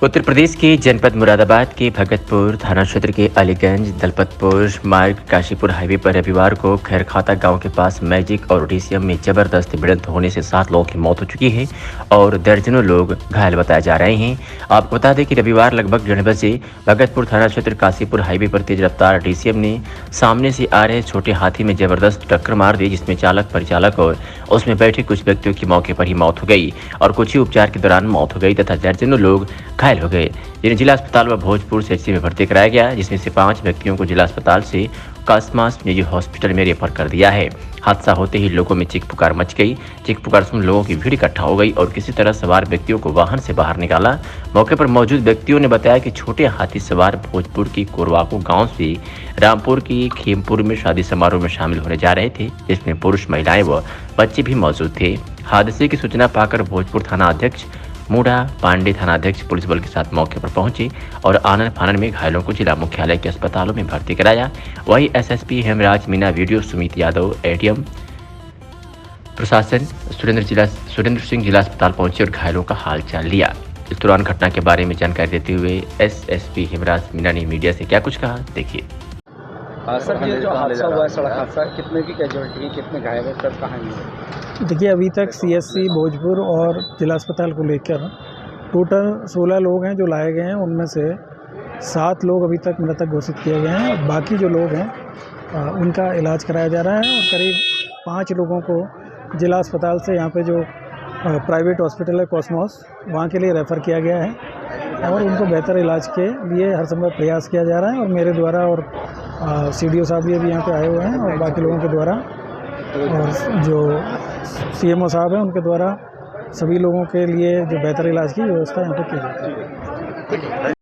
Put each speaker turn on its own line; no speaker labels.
उत्तर प्रदेश के जनपद मुरादाबाद के भगतपुर थाना क्षेत्र के अलीगंज दलपतपुर मार्ग काशीपुर हाईवे पर रविवार को खैरखाता गांव के पास मैजिक और ओडिसियम में जबरदस्त भिड़ंत होने से 7 लोगों की मौत हो चुकी है और दर्जनों लोग घायल बताए जा रहे हैं। आपको बता दें कि रविवार लगभग 1:30 बजे भगतपुर थाना क्षेत्र काशीपुर हाईवे पर तेज रफ्तार ओडिसियम ने सामने से आ रहे छोटे हाथी में जबरदस्त टक्कर मार दी, जिसमें चालक, परिचालक और उसमें बैठे कुछ व्यक्तियों की मौके पर ही मौत हो गई और कुछ ही उपचार के दौरान मौत हो गई तथा दर्जनों लोग घायल हो गए, जिन्हें जिला अस्पताल व भोजपुर सीएचसी में भर्ती कराया गया, जिसमें से 5 व्यक्तियों को जिला अस्पताल से कासमास निजी हॉस्पिटल में रेफर कर दिया है। हादसा होते ही लोगों में चीख पुकार मच गई। चीख पुकार सुन लोगों की भीड़ इकट्ठा हो गई और किसी तरह सवार व्यक्तियों को वाहन से बाहर निकाला। मौके पर मौजूद व्यक्तियों ने बताया कि छोटे हाथी सवार भोजपुर की कोरवाको गांव से रामपुर की खेमपुर में शादी समारोह में शामिल होने जा रहे थे, जिसमें पुरुष, महिलाएं व बच्चे भी मौजूद थे। हादसे की सूचना पाकर भोजपुर थाना अध्यक्ष मूढ़ा पांडे, थानाध्यक्ष पुलिस बल के साथ मौके पर पहुंचे और आनन फानन में घायलों को जिला मुख्यालय के अस्पतालों में भर्ती कराया। वहीं SSP Hemraj Meena, video Sumit Yadav, ADM प्रशासन सुरेंद्र सिंह जिला अस्पताल पहुंचे और घायलों का हालचाल लिया। इस दौरान घटना के बारे में जानकारी देते हुए एसएसपी हेमराज मीना ने मीडिया से क्या कुछ कहा, देखिए।
सर, ये जो हादसा हुआ है, सड़क हादसा, कितने की कैजुअल्टी है, कितने घायल है, सब कहाँ है?
देखिए, अभी तक सीएचसी भोजपुर और जिला अस्पताल को लेकर टोटल 16 लोग हैं जो लाए गए हैं। उनमें से 7 लोग अभी तक मृतक घोषित किए गए हैं और बाकी जो लोग हैं उनका इलाज कराया जा रहा है और करीब 5 लोगों को जिला अस्पताल से यहाँ पे जो प्राइवेट हॉस्पिटल है कॉस्मोस, वहाँ के लिए रेफ़र किया गया है और उनको बेहतर इलाज के लिए हर समय प्रयास किया जा रहा है। और मेरे द्वारा और सीडीओ साहब भी अभी यहाँ पे आए हुए हैं और बाकी लोगों के द्वारा और जो सीएमओ साहब हैं उनके द्वारा सभी लोगों के लिए जो बेहतर इलाज की व्यवस्था यहाँ पे की जाती है।